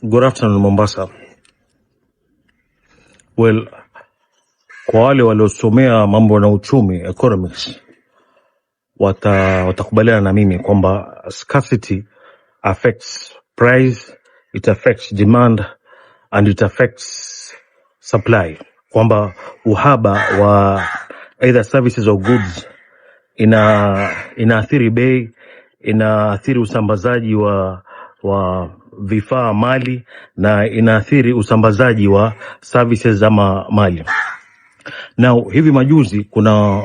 Good afternoon, Mombasa. Well, kwa wale waliosomea mambo na uchumi, economics, watakubaliana na mimi kwamba scarcity affects price, it affects demand and it affects supply. Kwamba uhaba wa either services or goods inaathiri bei, inaathiri usambazaji wa vifaa mali, na inaathiri usambazaji wa services ama mali. Now hivi majuzi kuna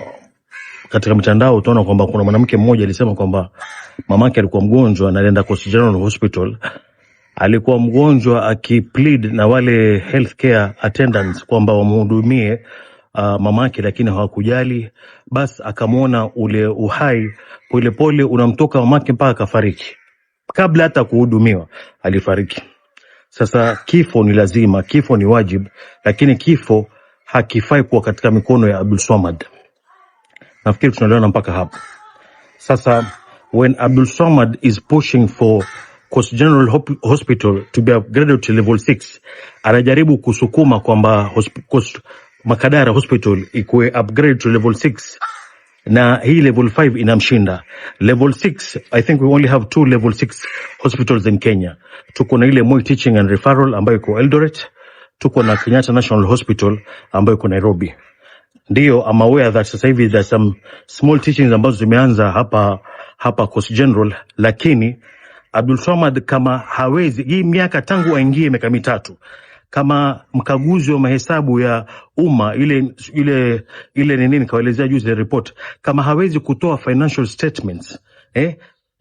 katika mitandao utaona kwamba kuna mwanamke mmoja alisema kwamba mamake alikuwa mgonjwa na alienda Coast General Hospital. Alikuwa mgonjwa akiplead na wale healthcare attendants kwamba wamhudumie mamake, lakini hawakujali. Bas akamwona ule uhai polepole unamtoka mamake mpaka akafariki. Kabla hata kuhudumiwa alifariki. Sasa kifo ni lazima, kifo ni wajibu, lakini kifo hakifai kuwa katika mikono ya Abdul Swamad. Nafikiri tunaelewana mpaka hapo. Sasa when Abdul Swamad is pushing for Coast General Hospital to be upgraded to level 6, anajaribu kusukuma kwamba Makadara Hospital ikuwe upgraded to level 6, na hii level 5 inamshinda. Level 6, I think we only have 2 level 6 hospitals in Kenya. Tuko na ile Moi Teaching and Referral ambayo iko Eldoret, tuko na Kenyatta National Hospital ambayo iko Nairobi. Ndio, I'm aware that sasa hivi there's some small teachings ambazo zimeanza hapa Coast General, lakini Abdul Swamad kama hawezi, hii miaka tangu aingie miaka mitatu, kama mkaguzi wa mahesabu ya umma ile nini kawaelezea juzi report, kama hawezi kutoa financial statements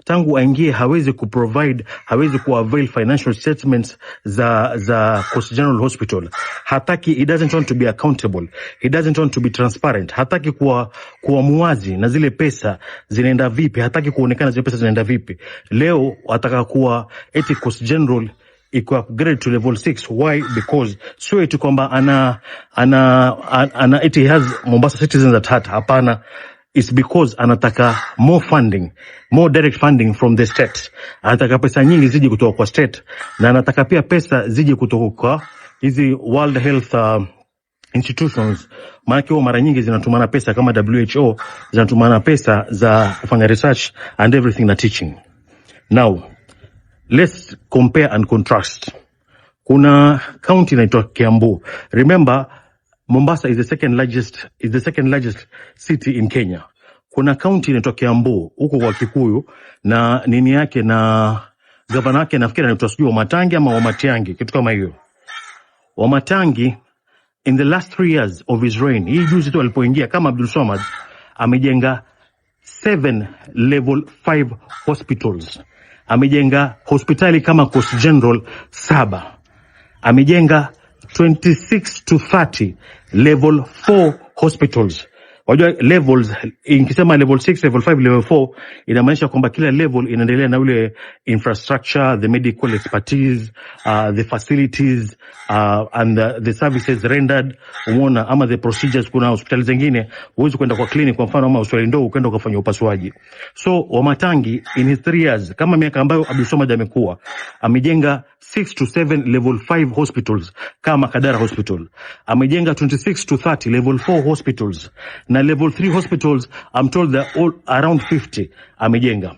tangu aingie, hawezi kuprovide, hawezi kuavail financial statements za Coast General Hospital. Hataki, he doesn't want to be accountable, he doesn't want to be transparent, hataki kuwa muwazi na zile pesa zinaenda vipi, hataki kuonekana zile pesa zinaenda vipi. Leo ataka kuwa eti Coast General iko upgrade to level 6. Why? Because sio eti kwamba ana eti has Mombasa citizens at heart. Hapana, it's because anataka more funding, more direct funding from the state. Anataka pesa nyingi ziji kutoka kwa state, na anataka pia pesa ziji kutoka kwa hizi World Health institutions. Maana mara nyingi zinatumana pesa kama WHO, zinatumana pesa za kufanya research and everything na teaching. Now let's compare and contrast. Kuna county inaitwa Kiambu. Remember, Mombasa is the second largest city in Kenya. Kuna county inaitwa Kiambu huko kwa Kikuyu, na nini yake na gavana wake nafikiri anaitwa sijui Wamatangi ama Wamatiangi, kitu kama hiyo. Wamatangi in the last 3 years of his reign, hii juzi tu alipoingia kama Abdul Swamad, amejenga 7 level 5 hospitals. Amejenga hospitali kama Coast General 7. Amejenga 26 to 30 level 4 hospitals. Wajua levels, ikisema level 6, level 5, level 4, inamaanisha kwamba kila level inaendelea na ule infrastructure, the medical expertise, the facilities, and the services rendered. Umeona, ama the procedures. Kuna hospitali zingine huwezi kwenda kwa clinic, kwa mfano ama hospitali ndogo kwenda ukafanya upasuaji. So Wamatangi in his 3 years, kama miaka ambayo Abdul Swamad amekuwa, amejenga 6 to 7 level 5 hospitals kama Makadara Hospital. Amejenga 26 to 30 level 4 hospitals, na level 3 hospitals I'm told they're all around 50 amejenga.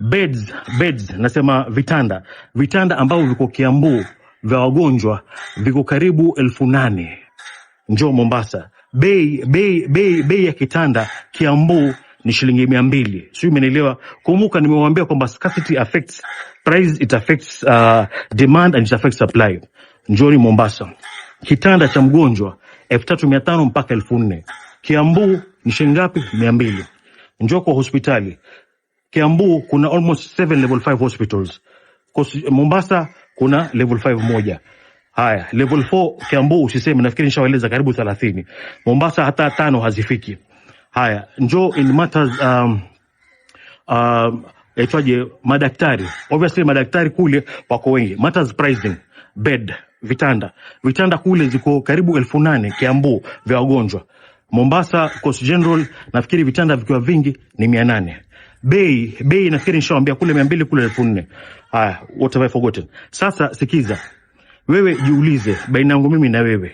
Beds nasema vitanda ambao viko Kiambu vya wagonjwa viko karibu 8,000. Njoo Mombasa, bei ya kitanda Kiambu ni shilingi 200. Sio, umenielewa? Kumbuka nimewambia kwamba scarcity affects price, it affects demand and it affects supply. Njoo ni Mombasa, kitanda cha mgonjwa 3,500 mpaka 4,000. Kiambu ni shilingi ngapi? 200. Njoo kwa hospitali Kiambu kuna almost 7 level 5 hospitals. Mombasa kuna level 5 moja. Haya, level 4 Kiambu usiseme, nafikiri nishawaeleza karibu 30. Mombasa hata 5 hazifiki. Haya, njoo in matters madaktari. Obviously madaktari kule wako wengi. Matters pricing, bed, vitanda kule ziko karibu 8,000 Kiambu vya wagonjwa. Mombasa Coast General nafikiri vitanda vikiwa vingi ni 800. bei nafikiri nishawaambia kule 200 kule 4000. Haya, what have I forgotten? Sasa sikiza, wewe jiulize, baina yangu mimi na wewe,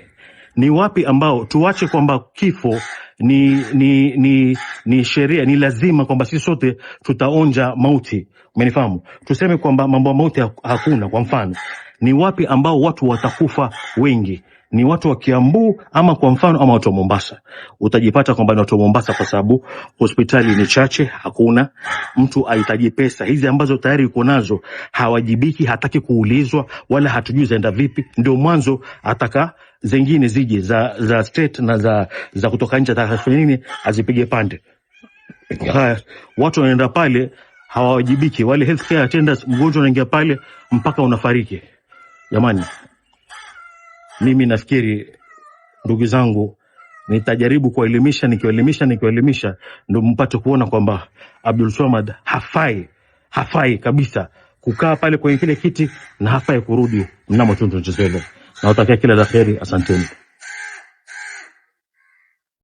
ni wapi ambao tuache kwamba kifo ni sheria, ni lazima kwamba sisi sote tutaonja mauti, umenifahamu? Tuseme kwamba mambo ya mauti hakuna. Kwa mfano, ni wapi ambao watu watakufa wengi? Ni watu wa Kiambu ama kwa mfano ama watu wa Mombasa. Utajipata kwamba ni watu wa Mombasa kwa sababu hospitali ni chache, hakuna mtu ahitaji pesa hizi ambazo tayari uko nazo, hawajibiki, hataki kuulizwa wala hatujui zaenda vipi, ndio mwanzo ataka zingine zije za state na za kutoka nje, atakafanya nini? Azipige pande. Haya, watu wanaenda pale hawajibiki, wale healthcare attendants, mgonjwa anaingia pale mpaka unafariki. Jamani, mimi nafikiri ndugu zangu, nitajaribu kuelimisha, nikielimisha ndio mpate kuona kwamba Abdul Swamad hafai kabisa kukaa pale kwenye kile kiti na hafai kurudi mnamo 2027. Nawatakia kila la kheri, asanteni.